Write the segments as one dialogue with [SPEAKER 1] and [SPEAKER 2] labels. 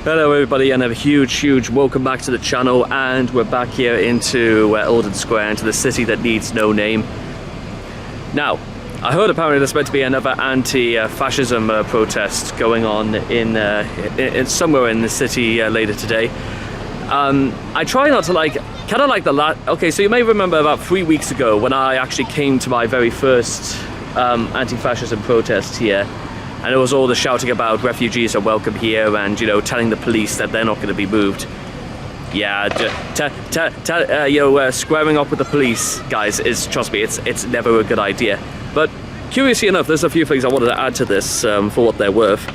[SPEAKER 1] Hello everybody, and a huge welcome back to the channel, and we're back here into Alden Square, into the city that needs no name. Now, I heard apparently there's meant to be another anti-fascism protest going on in somewhere in the city later today. I try not to okay, so you may remember about 3 weeks ago when I actually came to my very first anti-fascism protest here. And it was all the shouting about refugees are welcome here, and, you know, telling the police that they're not going to be moved. Yeah, squaring up with the police, guys, trust me, it's never a good idea. But curiously enough, there's a few things I wanted to add to this for what they're worth.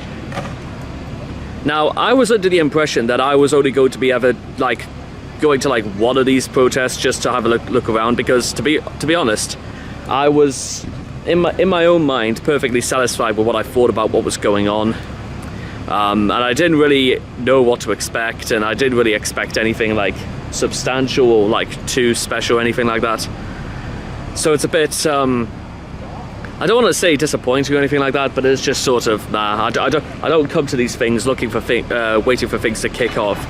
[SPEAKER 1] Now, I was under the impression that I was only going to be going to one of these protests just to have a look around, because to be honest, I was in my own mind perfectly satisfied with what I thought about what was going on, and I didn't really know what to expect, and I didn't really expect anything substantial or too special or anything like that. So it's a bit I don't want to say disappointing or anything like that, but it's just sort of I don't come to these things looking for waiting for things to kick off.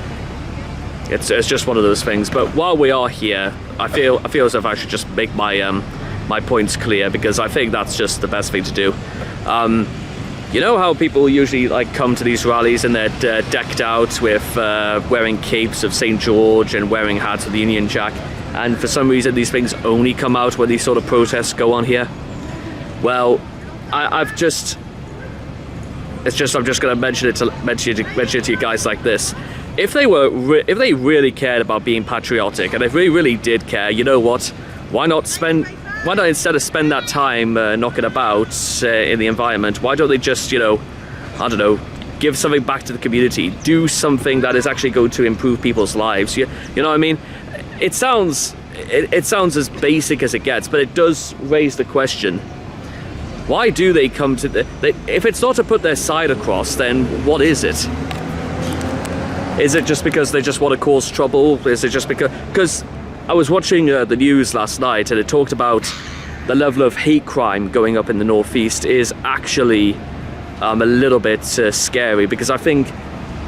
[SPEAKER 1] It's just one of those things. But while we are here, I feel as if I should just make my points clear, because I think that's just the best thing to do. You know how people usually come to these rallies and they're decked out with wearing capes of St. George and wearing hats with the Union Jack, and for some reason these things only come out when these sort of protests go on here? Well, I'm just going to mention it to you guys like this. If they really cared about being patriotic, and if they really did care, you know what? Why not instead of spend that time knocking about in the environment, why don't they just, I don't know, give something back to the community, do something that is actually going to improve people's lives? You know what I mean? It sounds as basic as it gets, but it does raise the question: why do they come to if it's not to put their side across, then what is it? Is it just because they just want to cause trouble? Is it just because I was watching the news last night, and it talked about the level of hate crime going up in the northeast is actually a little bit scary, because I think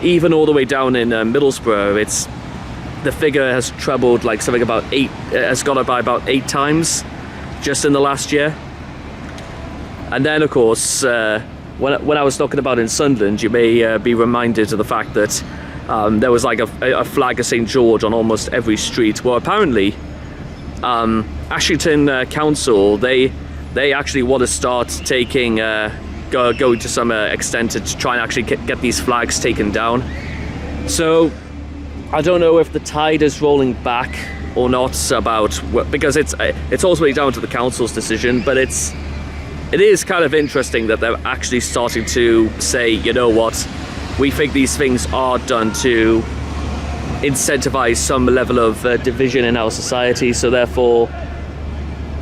[SPEAKER 1] even all the way down in Middlesbrough, the figure has trebled something about has gone up by about 8 times just in the last year. And then of course when I was talking about in Sunderland, you may be reminded of the fact that there was a flag of St. George on almost every street. Well, apparently Ashington Council, they actually want to start taking going to some extent to try and actually get these flags taken down. So I don't know if the tide is rolling back or not, because it's ultimately down to the council's decision, but it is kind of interesting that they're actually starting to say, you know what, we think these things are done to incentivize some level of division in our society, so therefore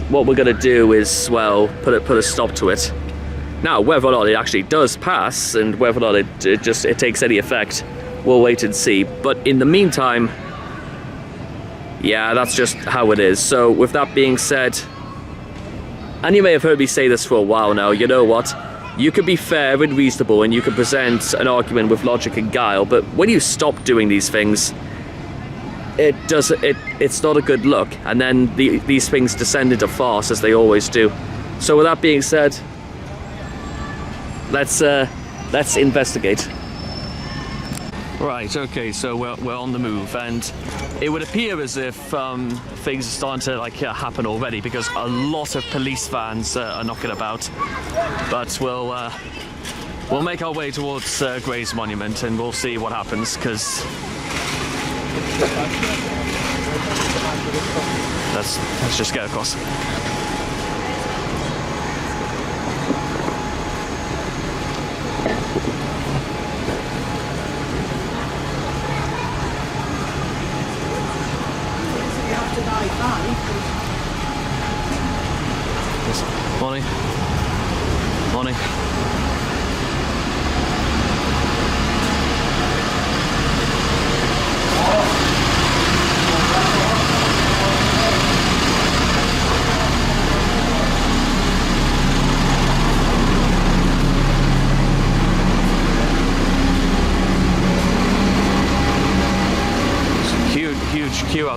[SPEAKER 1] what we're going to do is, well, put a stop to it. Now, whether or not it actually does pass, and whether or not it takes any effect, we'll wait and see. But in the meantime, yeah, that's just how it is. So with that being said, and you may have heard me say this for a while now, you know what? You can be fair and reasonable, and you can present an argument with logic and guile, but when you stop doing these things, it's not a good look, and then these things descend into farce, as they always do. So with that being said, let's investigate. Right, okay, so we're on the move, and it would appear as if things are starting to happen already, because a lot of police vans are knocking about. But we'll make our way towards Gray's Monument, and we'll see what happens, because let's just get across. Morning. Morning.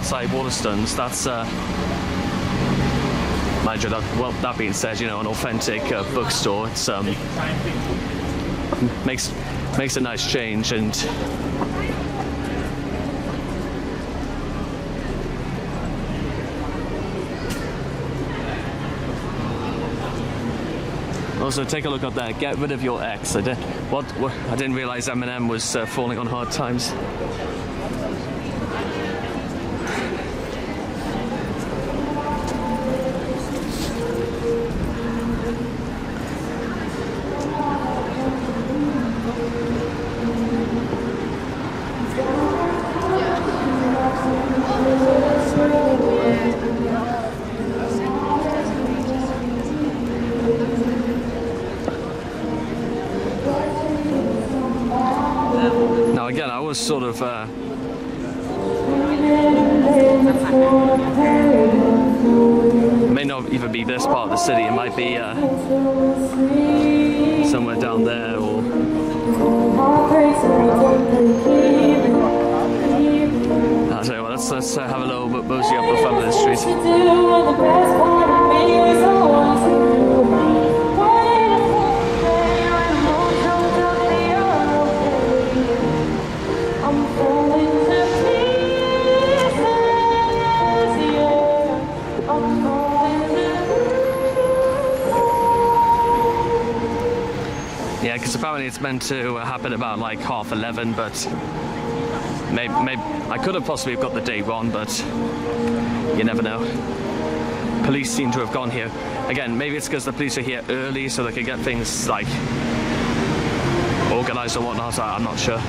[SPEAKER 1] outside Waterstones. That's mind you, that being said, you know, an authentic bookstore. It's makes a nice change. And also, take a look at that. Get rid of your ex. I didn't realize Eminem was falling on hard times. Now again, I was sort of it may not even be this part of the city. It might be somewhere down there, or I'll tell you what, let's have a little bit mosey up the front of the street. Yeah, because apparently it's meant to happen about like 11:30, but maybe I could have possibly got the date wrong, but you never know. Police seem to have gone here. Again, maybe it's because the police are here early so they can get things like organised or whatnot. I'm not sure.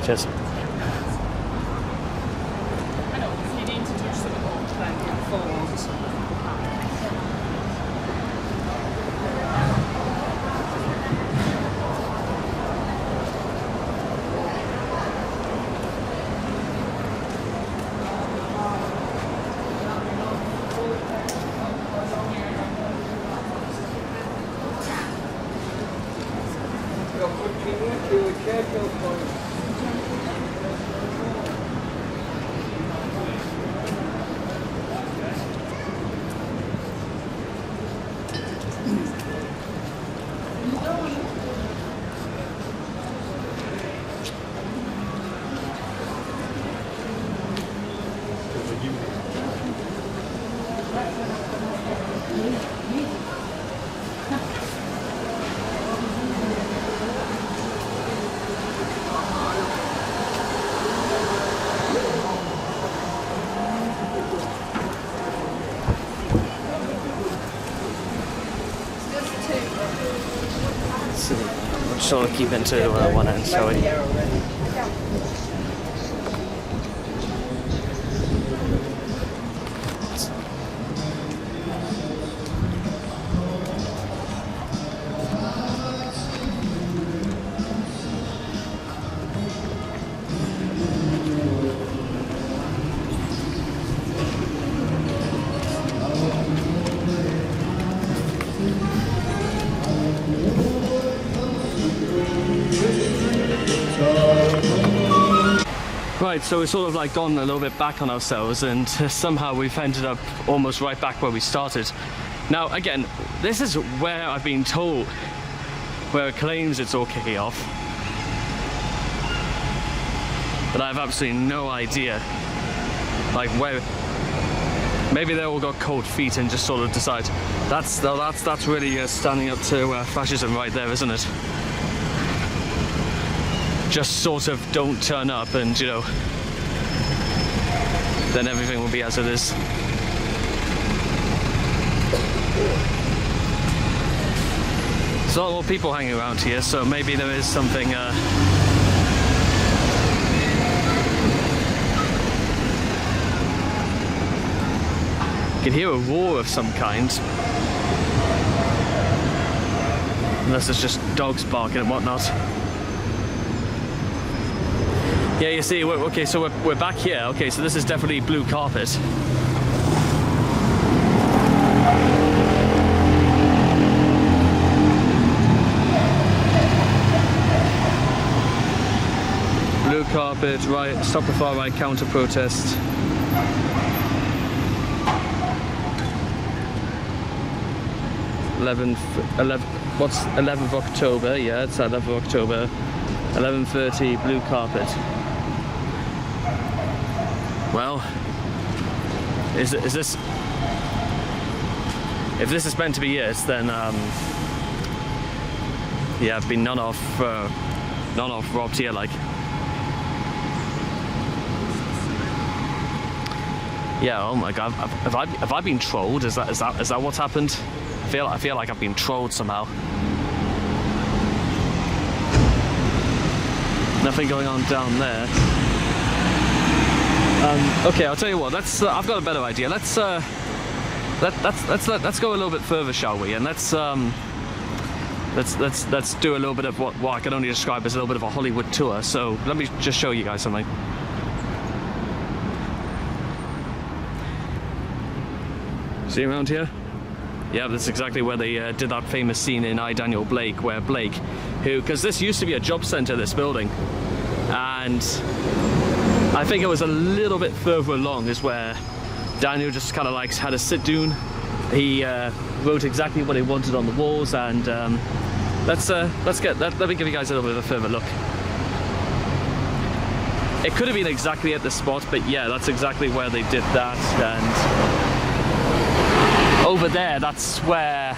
[SPEAKER 1] Cheers. Sort of keep into one end, shall we? Right, so we've sort of like gone a little bit back on ourselves, and somehow we've ended up almost right back where we started. Now again, this is where I've been told, where it claims it's all kicking off, but I have absolutely no idea like Maybe they all got cold feet and just sort of decide that's really standing up to fascism right there, isn't it? Just sort of don't turn up, and you know, then everything will be as it is. There's a lot more people hanging around here, so maybe there is something. You can hear a roar of some kind. Unless it's just dogs barking and whatnot. Yeah, you see, okay, so we're back here. Okay, so this is definitely blue carpet. Blue carpet, right, stop the far right, counter protest. What's 11th of October? Yeah, it's 11th of October. 11:30, blue carpet. Well, is this? If this is meant to be it, then yeah, I've been none off robbed here, like. Yeah. Oh my God. Have I been trolled? Is that what's happened? I feel like I've been trolled somehow. Nothing going on down there. Okay, I'll tell you what. Let's. I've got a better idea. Let's go a little bit further, shall we? And let's do a little bit of what I can only describe as a little bit of a Hollywood tour. So let me just show you guys something. See around here? Yeah, that's exactly where they did that famous scene in I, Daniel Blake, where Blake, because this used to be a job centre, this building, and I think it was a little bit further along is where Daniel just kind of like had a sit down. He wrote exactly what he wanted on the walls, and let me give you guys a little bit of a further look. It could have been exactly at the spot, but yeah, that's exactly where they did that. And over there, that's where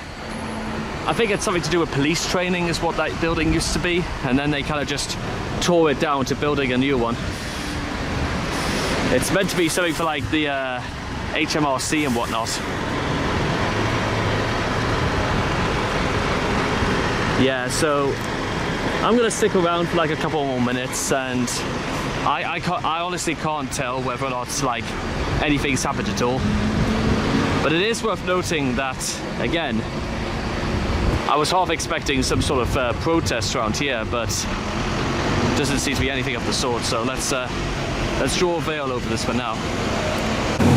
[SPEAKER 1] I think it's something to do with police training is what that building used to be, and then they kind of just tore it down to building a new one. It's meant to be something for like the HMRC and whatnot. Yeah, so I'm gonna stick around for like a couple more minutes, and I honestly can't tell whether or not like anything's happened at all. But it is worth noting that, again, I was half expecting some sort of protest around here, but doesn't seem to be anything of the sort. So let's draw a veil over this for now.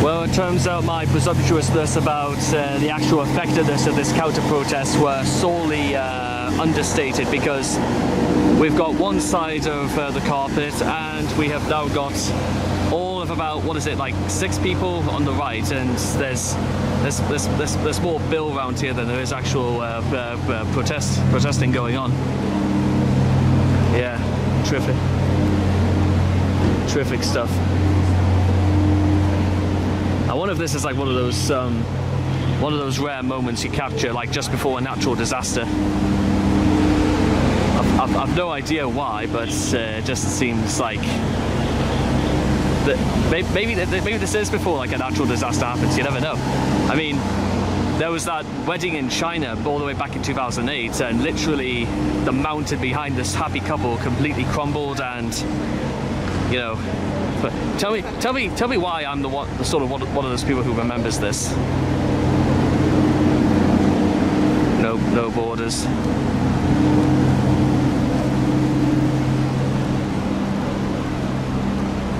[SPEAKER 1] Well, it turns out my presumptuousness about the actual effectiveness of this counter-protest were sorely understated, because we've got one side of the carpet, and we have now got all of about, what is it, like 6 people on the right, and there's more bill around here than there is actual protesting going on. Yeah, terrific stuff. I wonder if this is like one of those rare moments you capture like just before a natural disaster. I've no idea why, but it just seems like that maybe this is before like a natural disaster happens. You never know. I mean, there was that wedding in China all the way back in 2008, and literally the mountain behind this happy couple completely crumbled, and you know. But tell me why I'm one of those people who remembers this. No borders.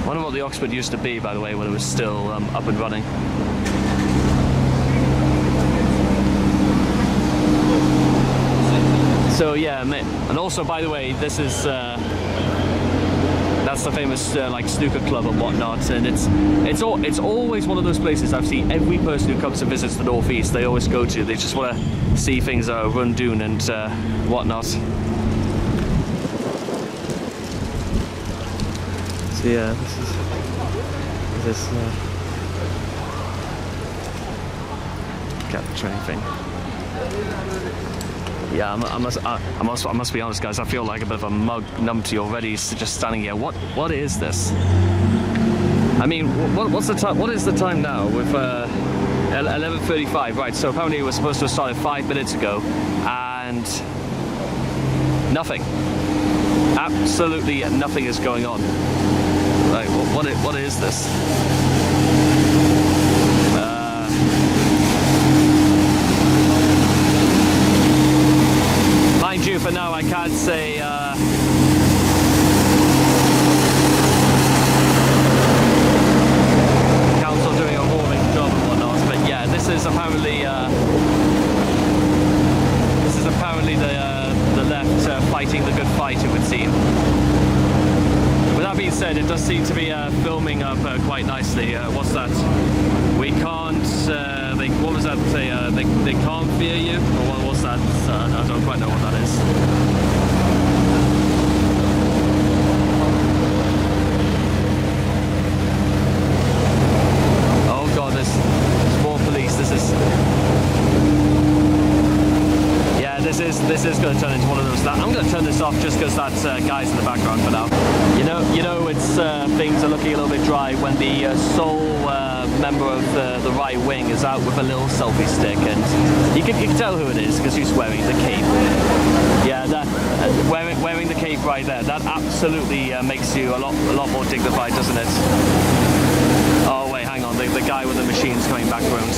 [SPEAKER 1] I wonder what the Oxford used to be, by the way, when it was still up and running. So yeah, and also, by the way, this is that's the famous like snooker club and whatnot, and it's always one of those places I've seen every person who comes and visits the Northeast, they always go to. They just want to see things run down and whatnot. So yeah, this capture anything. Yeah, I must be honest, guys. I feel like a bit of a mug numpty already, just standing here. What is this? I mean, what's the time? What is the time now? With 11:35, right? So apparently it was supposed to have started 5 minutes ago, and nothing. Absolutely nothing is going on. Like, what is this? Mind you, for now I can't say. Council doing a roaring job and whatnot, but yeah, this is apparently the left fighting the good fight, it would seem. With that being said, it does seem to be filming up quite nicely. What's that? We can't. What was that? They can't fear you. Or what's that? I don't quite know what that is. Oh God, there's more police. This is going to turn into one of those. I'm going to turn this off just because that guy's in the background for now. You know, it's things are looking a little bit dry when the sole member of the right wing is out with a little selfie stick, and you can tell who it is because he's wearing the cape. Yeah, that wearing the cape right there. That absolutely makes you a lot more dignified, doesn't it? Oh wait, hang on. The guy with the machine's coming back around.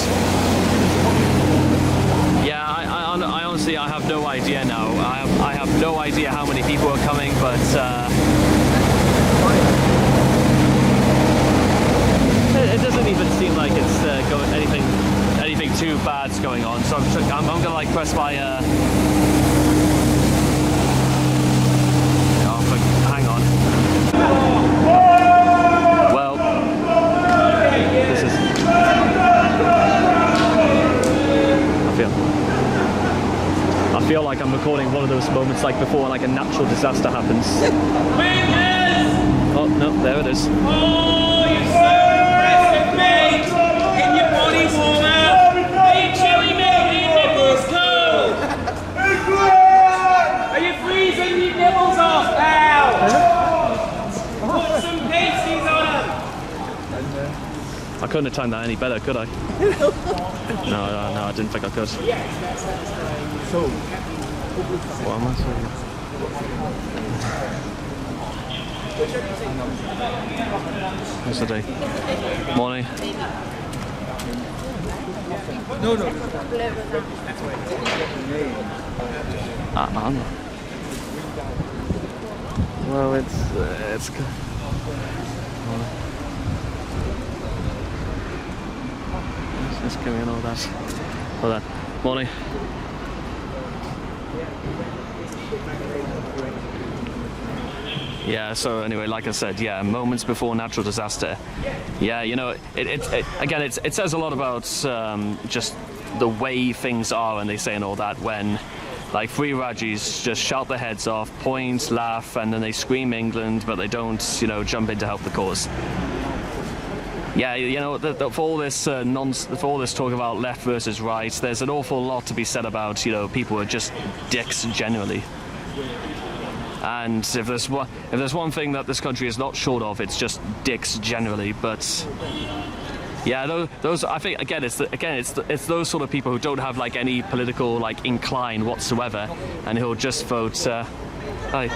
[SPEAKER 1] Yeah, I honestly I have no idea now. I have no idea how many people are coming, but it doesn't even seem like it's going anything too bad's going on. So I'm gonna like press my. Oh, hang on. Well, this is. I feel like I'm recording one of those moments like before like a natural disaster happens. Oh no, there it is.
[SPEAKER 2] Oh, you're so impressive, mate! In your body warmer! Are you chilly, mate? Are your nipples cold? Are you freezing your nipples off now? Put some pasties on them!
[SPEAKER 1] I couldn't have timed that any better, could I? No, I didn't think I could. So, what am I saying? How's the day? Morning. No. Well, it's good. Let's give me all that. Hold on. Morning. Yeah, so anyway, like I said, yeah, moments before natural disaster. Yeah, you know, it says a lot about just the way things are, and they say and all that when like free Rajis just shout their heads off, point, laugh, and then they scream England, but they don't, you know, jump in to help the cause. Yeah, you know, for all this for all this talk about left versus right, there's an awful lot to be said about, you know, people who are just dicks generally. And if there's one thing that this country is not short of, it's just dicks generally. But yeah, those I think again it's those sort of people who don't have like any political like incline whatsoever, and who'll just vote. Hi.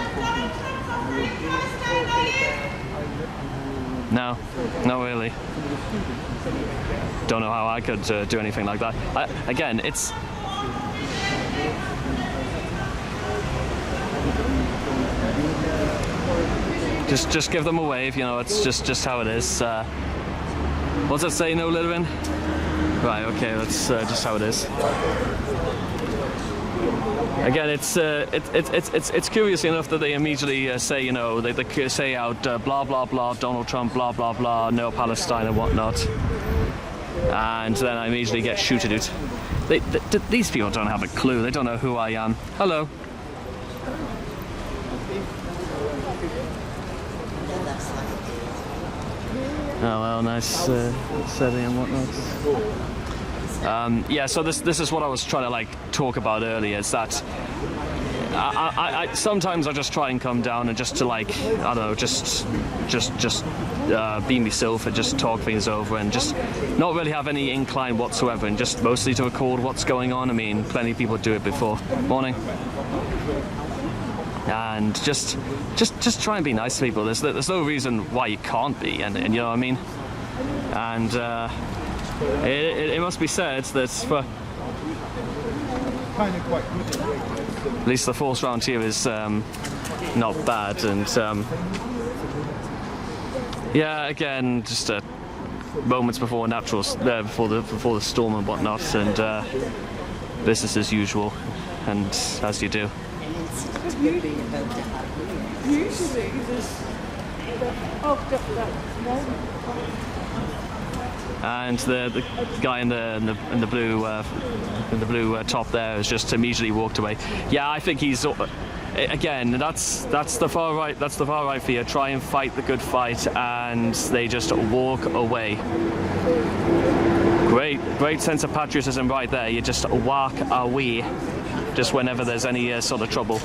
[SPEAKER 1] No, not really. Don't know how I could do anything like that. Again, it's. Just give them a wave, you know, it's just how it is. What's that say, no littering? Right, okay, that's just how it is. Again, it's curious enough that they immediately say, you know, they say out blah blah blah, Donald Trump, blah blah blah, no Palestine and whatnot, and then I immediately get shooted at. These people don't have a clue. They don't know who I am. Hello. Oh well, nice setting and whatnot. Yeah, so this is what I was trying to like talk about earlier. Is that I sometimes I just try and come down and just to like I don't know, just be myself and just talk things over and just not really have any incline whatsoever and just mostly to record what's going on. I mean, plenty of people do it before. Morning. And just try and be nice to people. There's no reason why you can't be, and you know what I mean. And it must be said that for at least the force round here is not bad, and yeah, again, just moments before before the storm and whatnot, and business as usual, and as you do.
[SPEAKER 3] Usually there's
[SPEAKER 1] and the guy in the blue top there has just immediately walked away. Yeah, I think he's again. That's the far right. That's the far right for you. Try and fight the good fight, and they just walk away. Great sense of patriotism right there. You just walk away, just whenever there's any sort of trouble.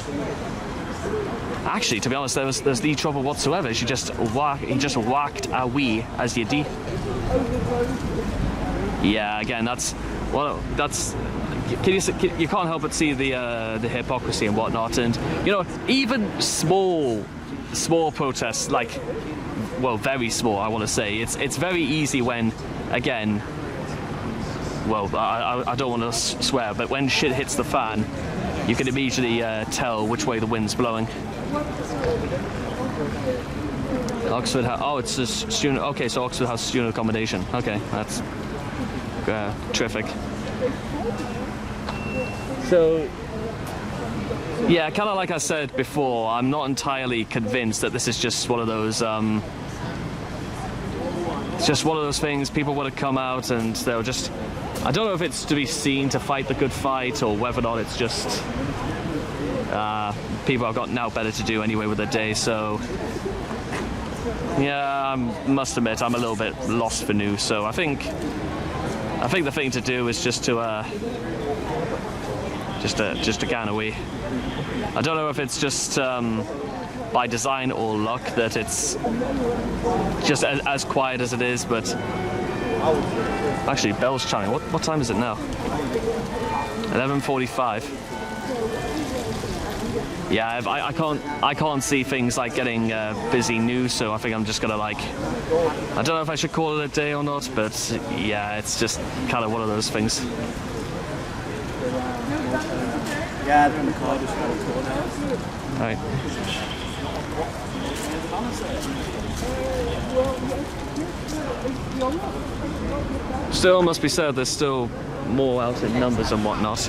[SPEAKER 1] Actually, to be honest, there's no trouble whatsoever. He just walked away as you do. Yeah, again, you can't help but see the hypocrisy and whatnot, and you know, even small protests, like, well, very small, I want to say, it's very easy when, again, well, I don't want to swear, but when shit hits the fan, you can immediately tell which way the wind's blowing. Oxford it's a student. Okay, so Oxford has student accommodation. Okay, that's terrific. So, yeah, kind of like I said before, I'm not entirely convinced that this is just one of those. It's just one of those things. People want to come out and they'll just. I don't know if it's to be seen to fight the good fight or whether or not it's just. People have got now better to do anyway with their day, so yeah, I must admit I'm a little bit lost for news. So I think the thing to do is just to gan away. I don't know if it's just by design or luck that it's just as quiet as it is, but actually bell's chiming. What time is it now? 11:45. Yeah, I can't see things like getting busy news, so I think I'm just gonna like, I don't know if I should call it a day or not, but yeah, it's just kind of one of those things.
[SPEAKER 4] Yeah, they're in the car just around the corner.
[SPEAKER 1] Right. Still must be said, there's still more out in numbers and whatnot.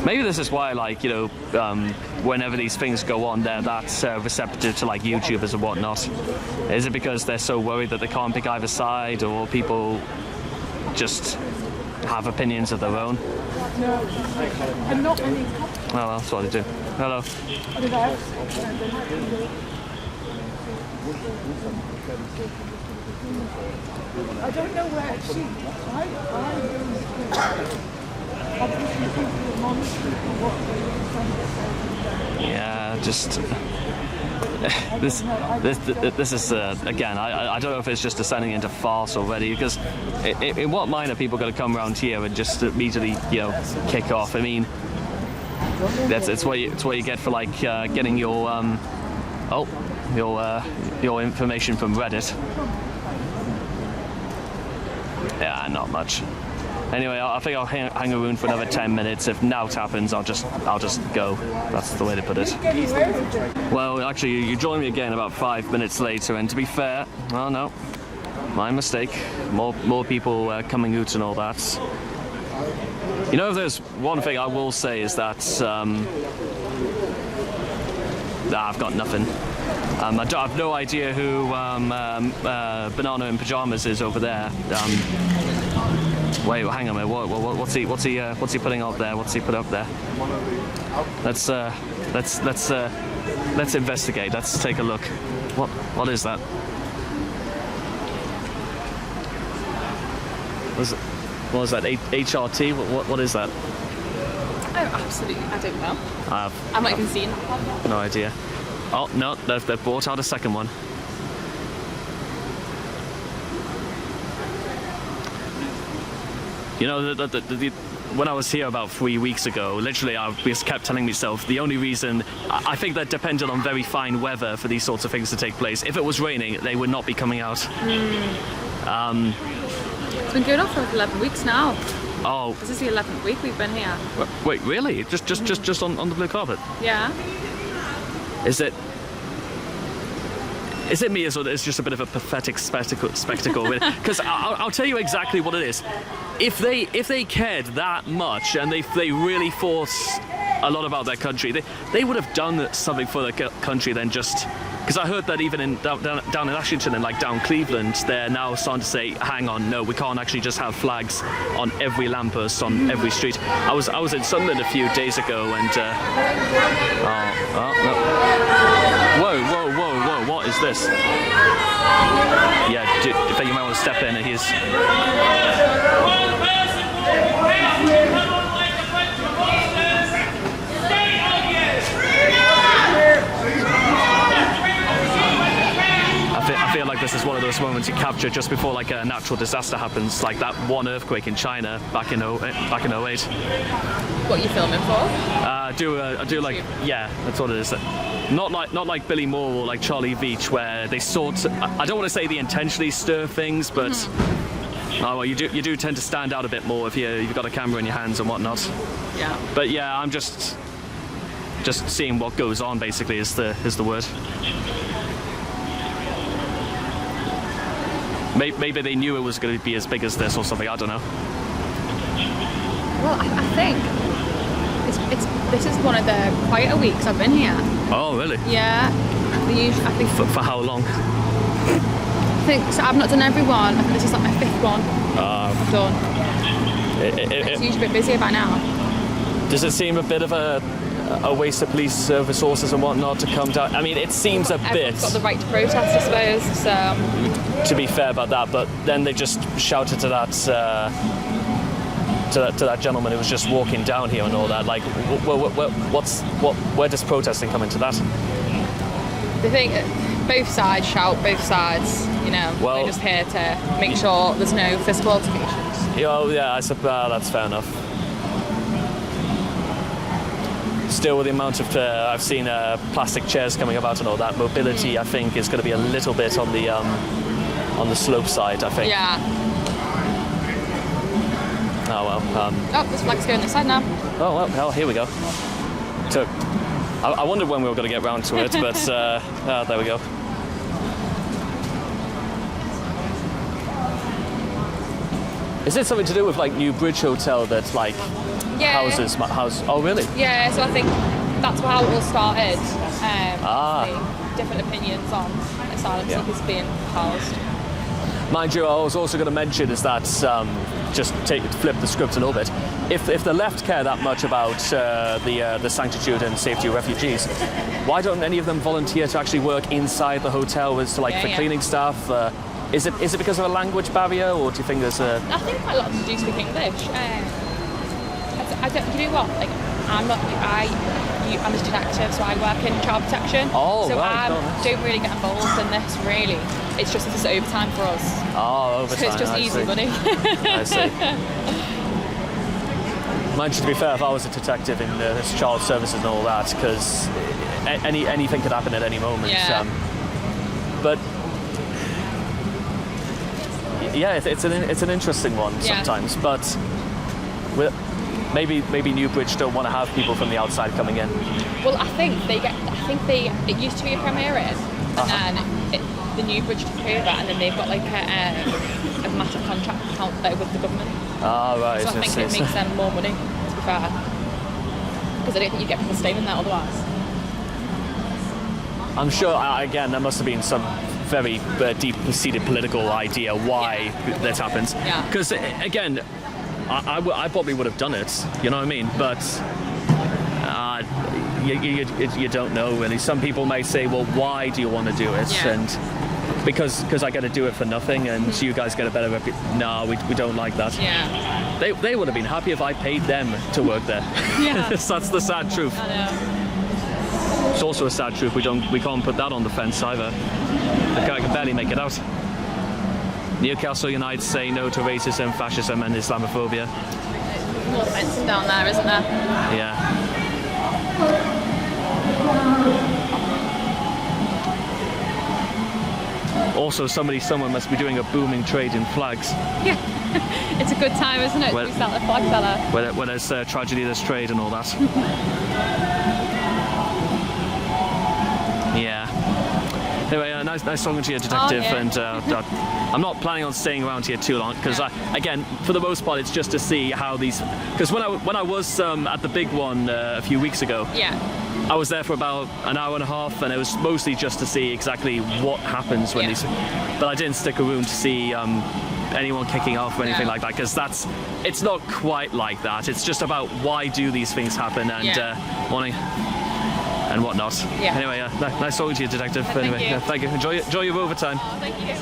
[SPEAKER 1] Maybe this is why, like, you know, whenever these things go on, they're that receptive to like YouTubers and whatnot. Is it because they're so worried that they can't pick either side, or people just have opinions of their own?
[SPEAKER 3] no, and not many.
[SPEAKER 1] Well, that's what they do. Hello.
[SPEAKER 3] I don't know where she. Obviously, people are monitoring what
[SPEAKER 1] Yeah, just this is again. I don't know if it's just descending into farce already, because in what mind are people going to come around here and just immediately, you know, kick off? I mean, it's what you get for like getting your your information from Reddit. Yeah, not much. Anyway, I think I'll hang around for another 10 minutes. If nought happens, I'll just go. That's the way to put it. Well, actually, you joined me again about 5 minutes later, and to be fair, well, no, my mistake. More people coming out and all that. You know, if there's one thing I will say is that I've got nothing. I have no idea who Banana in Pajamas is over there. Wait, hang on a minute. What's he putting up there? What's he put up there? Let's investigate. Let's take a look. What is that? What was that? HRT? What is that?
[SPEAKER 5] Oh, absolutely. I don't know. I'm not even seeing that.
[SPEAKER 1] No idea. Oh no, they've brought out a second one. You know, when I was here about 3 weeks ago, literally I just kept telling myself the only reason, I think that depended on very fine weather for these sorts of things to take place. If it was raining, they would not be coming out.
[SPEAKER 5] It's been going on for like 11 weeks now.
[SPEAKER 1] Oh.
[SPEAKER 5] This is the 11th week we've been here.
[SPEAKER 1] Wait, really? Just on the blue carpet?
[SPEAKER 5] Yeah.
[SPEAKER 1] Is it me, or it's just a bit of a pathetic spectacle? Because I'll tell you exactly what it is. If they cared that much and they really thought a lot about their country, they would have done something for their country than just. Because I heard that even down in Ashington and like down Cleveland, they're now starting to say, hang on, no, we can't actually just have flags on every lamppost on every street. I was in Sunderland a few days ago and no. Whoa, what is this? Yeah, I think you might want to step in and he's...
[SPEAKER 2] One person walking around, come on like a bunch of monsters. Stay on
[SPEAKER 1] I feel like this is one of those moments you capture just before like a natural disaster happens, like that one earthquake in China back in 08.
[SPEAKER 5] What are you filming for?
[SPEAKER 1] I do like, yeah, that's what it is. Not like Billy Moore or like Charlie Veitch, where they I don't want to say they intentionally stir things, but oh well, you do tend to stand out a bit more if you've got a camera in your hands and whatnot.
[SPEAKER 5] Yeah.
[SPEAKER 1] But yeah, I'm just seeing what goes on. Basically, is the word. Maybe they knew it was going to be as big as this or something. I don't know.
[SPEAKER 5] Well, I think this is one of the quieter weeks I've been here.
[SPEAKER 1] Oh, really?
[SPEAKER 5] Yeah. I think
[SPEAKER 1] For how long?
[SPEAKER 5] I think so. I've not done every one. I think this is like my 5th one I've done. It's usually a bit busier by now.
[SPEAKER 1] Does it seem a bit of a waste of police resources and whatnot to come down? I mean, it seems a bit.
[SPEAKER 5] Everyone's got the right to protest, I suppose. So.
[SPEAKER 1] To be fair about that, but then they just shouted to that gentleman who was just walking down here and all that. Like, where does protesting come into that?
[SPEAKER 5] The thing, both sides shout, both sides. You know,
[SPEAKER 1] well,
[SPEAKER 5] they're just here to make sure there's no physical altercations.
[SPEAKER 1] Yeah, I suppose that's fair enough. Still, with the amount of I've seen plastic chairs coming about and all that, mobility I think is going to be a little bit on the slope side, I think.
[SPEAKER 5] Yeah.
[SPEAKER 1] Oh well.
[SPEAKER 5] Oh, this flag's going this side now.
[SPEAKER 1] Oh well, hell, here we go. So, I wondered when we were going to get round to it, but there we go. Is it something to do with like New Bridge Hotel that like houses? Oh really?
[SPEAKER 5] Yeah, so I think that's how it all started. Different opinions on asylum seekers being housed.
[SPEAKER 1] Mind you, I was also going to mention is that flip the script a little bit. If the left care that much about the sanctitude and safety of refugees, why don't any of them volunteer to actually work inside the hotel as for cleaning staff? Is it because of a language barrier, or do you think there's a?
[SPEAKER 5] I think quite a lot of them do speak English. I don't. You know what? Like, I'm a detective, so I work in child protection.
[SPEAKER 1] Oh,
[SPEAKER 5] so
[SPEAKER 1] right.
[SPEAKER 5] I don't really get involved in this. Really, it's just this is overtime for us.
[SPEAKER 1] Oh, overtime.
[SPEAKER 5] So it's just easy money.
[SPEAKER 1] I see. Mind you, to be fair, if I was a detective in this child services and all that, because anything could happen at any moment.
[SPEAKER 5] Yeah.
[SPEAKER 1] But yeah, it's an interesting one sometimes. But maybe Newbridge don't want to have people from the outside coming in.
[SPEAKER 5] Well, I think it used to be a Premier Inn, and then the Newbridge took over, and then they've got like a massive contract account there with the government.
[SPEAKER 1] Ah, right.
[SPEAKER 5] So I think it makes them more money, to be fair, because I don't think you get people staying in there otherwise. I'm
[SPEAKER 1] sure, again, there must have been some very deep-seated political idea why this happens.
[SPEAKER 5] Yeah.
[SPEAKER 1] Because, again, I probably would have done it, you know what I mean? But you don't know, really. Some people may say, well, why do you want to do it?
[SPEAKER 5] Yeah.
[SPEAKER 1] And because I get to do it for nothing, and you guys get a better reputation. No, we don't like that.
[SPEAKER 5] Yeah.
[SPEAKER 1] They would have been happy if I paid them to work there.
[SPEAKER 5] Yeah.
[SPEAKER 1] That's the sad truth.
[SPEAKER 5] I know.
[SPEAKER 1] It's also a sad truth. We can't put that on the fence either. I can barely make it out. Newcastle United say no to racism, fascism, and Islamophobia.
[SPEAKER 5] More fencing down there, isn't there?
[SPEAKER 1] Yeah. Also, someone must be doing a booming trade in flags.
[SPEAKER 5] Yeah. It's a good time, isn't it?
[SPEAKER 1] Well-
[SPEAKER 5] To be a flag seller.
[SPEAKER 1] Where there's tragedy, there's trade and all that. Yeah. Anyway, nice talking to you, Detective.
[SPEAKER 5] Oh, yeah.
[SPEAKER 1] And I'm not planning on staying around here too long because, again, for the most part, it's just to see how these. Because when I was at the big one a few weeks ago,
[SPEAKER 5] Yeah.
[SPEAKER 1] I was there for about an hour and a half, and it was mostly just to see exactly what happens when
[SPEAKER 5] Yeah.
[SPEAKER 1] these. But I didn't stick around to see anyone kicking off or anything
[SPEAKER 5] No.
[SPEAKER 1] like that, because it's not quite like that. It's just about why do these things happen and
[SPEAKER 5] Yeah.
[SPEAKER 1] wanting and whatnot.
[SPEAKER 5] Yeah.
[SPEAKER 1] Anyway, nice talking to you, Detective.
[SPEAKER 5] Thank
[SPEAKER 1] Anyway,
[SPEAKER 5] you.
[SPEAKER 1] thank you. Enjoy your overtime.
[SPEAKER 5] Oh, thank you.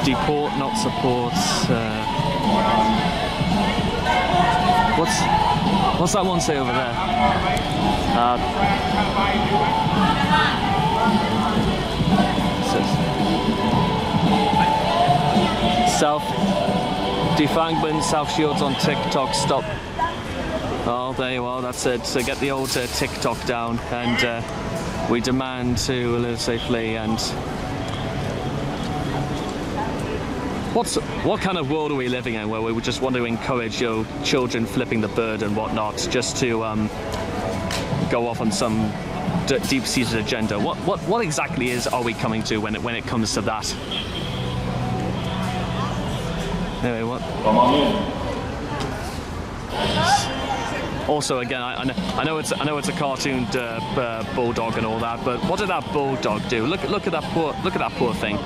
[SPEAKER 1] Deport, not support. What's that one say over there? Self-defangment, self-shields on TikTok, stop. Oh, there you are, that's it. So get the old TikTok down, and we demand to live safely. And what kind of world are we living in where we just want to encourage children flipping the bird and whatnot just to go off on some deep-seated agenda? What exactly are we coming to when it comes to that? Anyway, what? Also, again, I know it's a cartooned bulldog and all that, but what did that bulldog do? Look at that poor thing.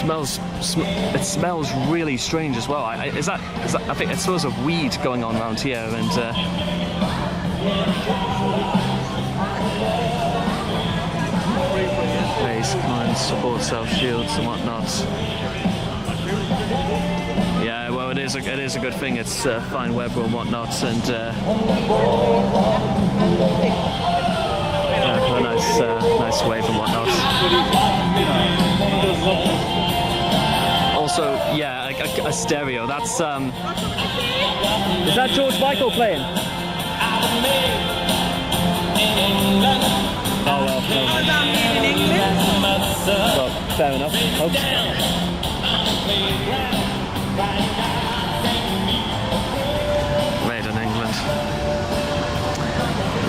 [SPEAKER 1] It smells really strange as well. I think it smells of weed going on around here, and base kind support self-shields and whatnot. Yeah, well, it is a good thing. It's fine weather and whatnot, and a nice wave and whatnot. Also, yeah, a stereo. That's is that George Michael playing? Oh well, no. Well, fair enough. Oops. Made in England.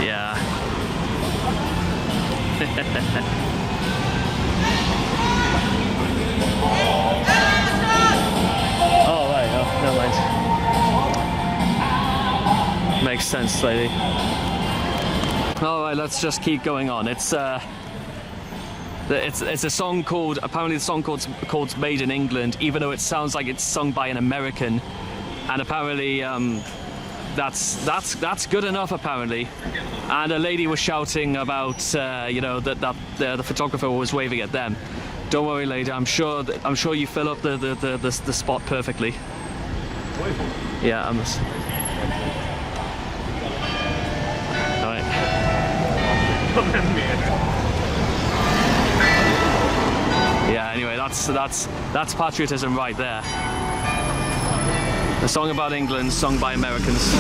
[SPEAKER 1] Yeah. Oh right, oh, never mind. Makes sense, lady. All right, let's just keep going on. It's a song called, apparently the song called Made in England, even though it sounds like it's sung by an American, and apparently that's good enough apparently. And a lady was shouting about that the photographer was waving at them. Don't worry, lady. I'm sure you fill up the spot perfectly. Yeah, I'm. All right. Yeah. Anyway, that's patriotism right there. A song about England, sung by Americans.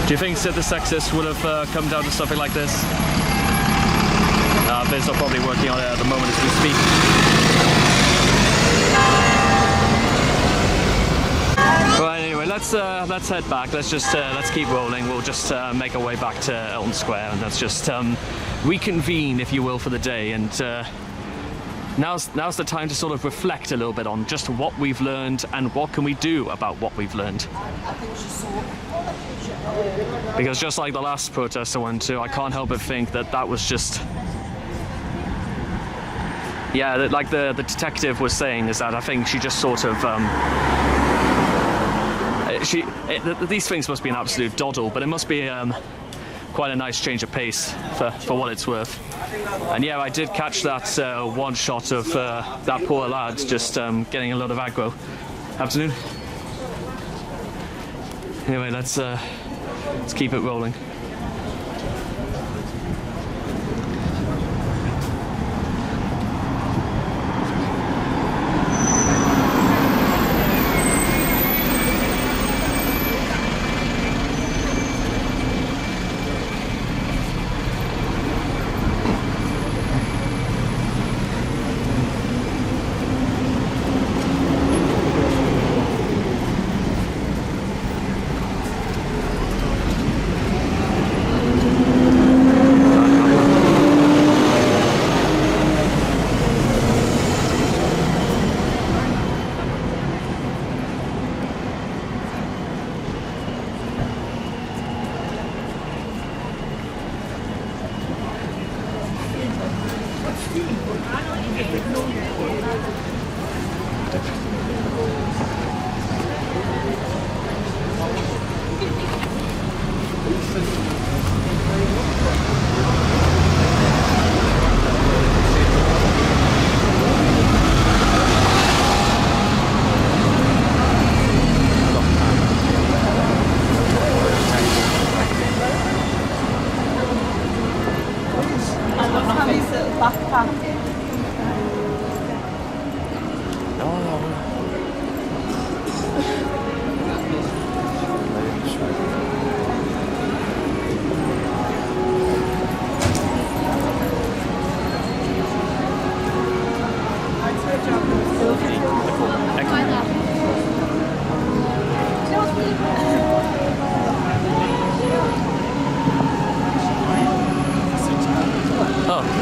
[SPEAKER 1] Do you think Sid the Sexist would have come down to something like this? Viz are probably working on it at the moment as we speak. Right, anyway, let's head back. Let's keep rolling. We'll just make our way back to Elton Square, and let's just reconvene, if you will, for the day. And now's the time to sort of reflect a little bit on just what we've learned and what can we do about what we've learned. Because just like the last protest I went to, I can't help but think that that was just, yeah, like the detective was saying, is that I think she just sort of these things must be an absolute doddle, but it must be quite a nice change of pace for what it's worth. And yeah, I did catch that one shot of that poor lad just getting a lot of aggro. Afternoon. Anyway, let's keep it rolling.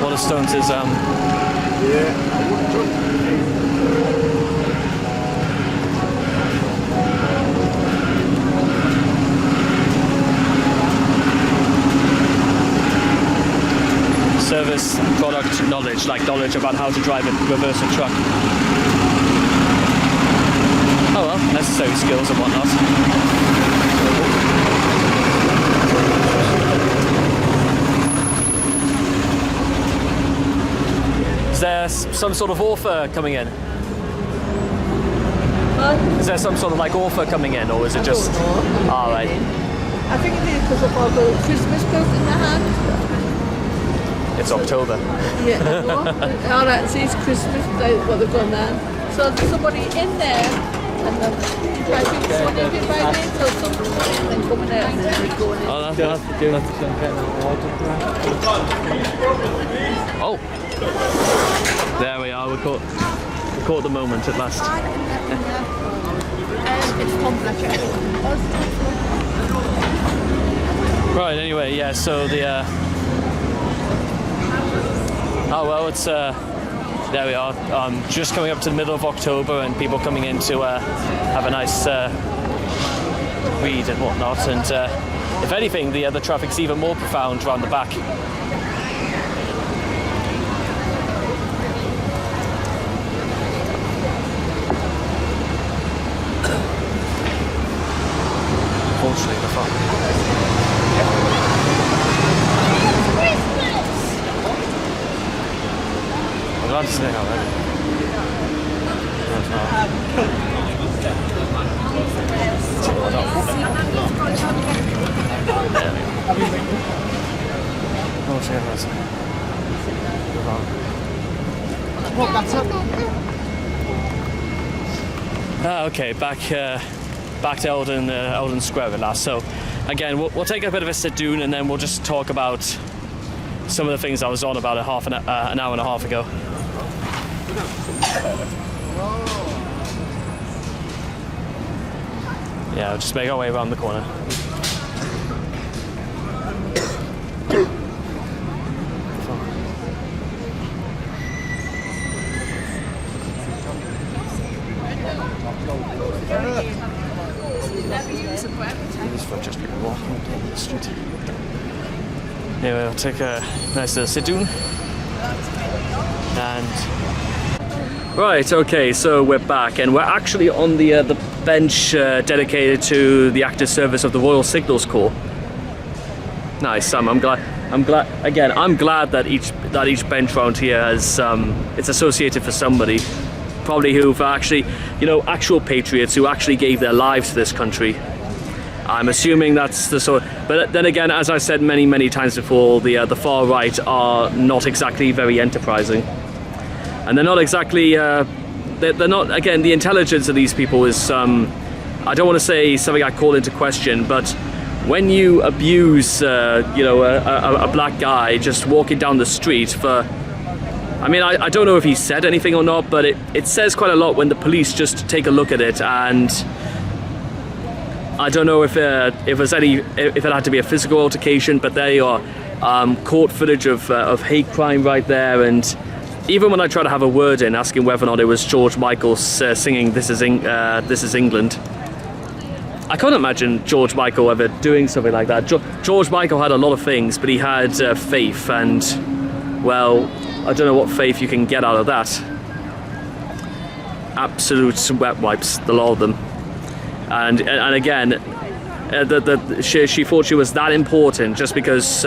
[SPEAKER 1] Waterstones is service product knowledge, like knowledge about how to drive and reverse a truck. Oh well, necessary skills and whatnot. Is there some sort of author coming in? Is there some sort of like author coming in, or is it just? All right.
[SPEAKER 3] I think it is because of all the Christmas book in the hand.
[SPEAKER 1] It's October.
[SPEAKER 3] Yeah, I know. All right, see, it's Christmas, what they've done there. So there's somebody in there, and then I think somebody invited in, so somebody and then coming out and then going in.
[SPEAKER 1] Oh, that's Oh, there we are. We caught the moment at last.
[SPEAKER 5] It's Tom Fletcher.
[SPEAKER 1] Right. Anyway, yeah. So the oh well, it's there we are. Just coming up to the middle of October, and people coming in to have a nice read and whatnot. And if anything, the traffic's even more profound around the back. Unfortunately, the front. I'm glad to see how that okay, back to Eldon Square at last. So again, we'll take a bit of a sit down, and then we'll just talk about some of the things I was on about an hour and a half ago. Yeah, we'll just make our way around the corner. Anyway, I'll take a nice little sit down. And right, okay, so we're back, and we're actually on the bench dedicated to the active service of the Royal Signals Corps. Nice. I'm glad that each bench round here has it's associated for somebody, probably who've actually, actual patriots who actually gave their lives to this country. I'm assuming that's the sort. But then again, as I said many times before, the far right are not exactly very enterprising, and they're not exactly. They're not. Again, the intelligence of these people is. I don't want to say something I call into question, but when you abuse, a black guy just walking down the street for. I mean, I don't know if he said anything or not, but it says quite a lot when the police just take a look at it, and I don't know if it had to be a physical altercation, but there you are, court footage of hate crime right there, and even when I try to have a word in asking whether or not it was George Michael singing "This is England," I can't imagine George Michael ever doing something like that. George Michael had a lot of things, but he had faith, and well, I don't know what faith you can get out of that. Absolute wet wipes, the lot of them. And again, she thought she was that important just because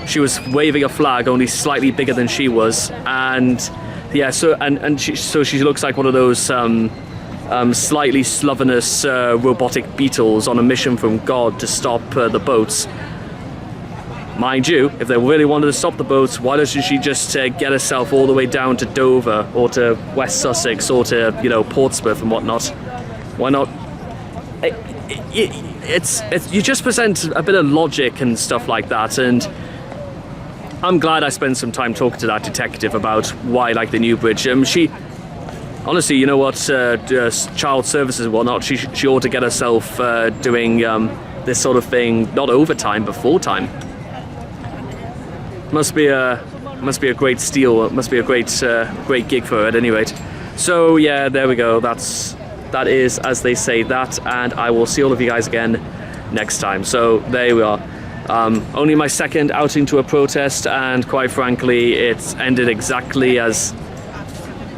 [SPEAKER 1] she was waving a flag only slightly bigger than she was, and yeah, so she looks like one of those slightly slovenous robotic beetles on a mission from God to stop the boats. Mind you, if they really wanted to stop the boats, why doesn't she just get herself all the way down to Dover or to West Sussex or to Portsmouth and whatnot? Why not? You just present a bit of logic and stuff like that, and I'm glad I spent some time talking to that detective about why I like the new bridge. She honestly, you know what, child services and whatnot, she ought to get herself doing this sort of thing, not overtime but full time. Must be a great steal. It must be a great gig for her at any rate. So yeah, there we go. That is, as they say, that, and I will see all of you guys again next time. So there we are. Only my second outing to a protest, and quite frankly, it's ended exactly as.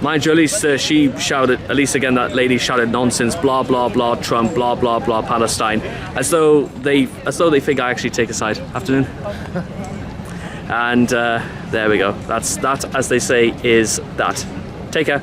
[SPEAKER 1] Mind you, at least she shouted. At least again, that lady shouted nonsense, blah blah blah, Trump, blah blah blah, Palestine, as though they think I actually take a side. Afternoon. And there we go. That's that, as they say, is that. Take care.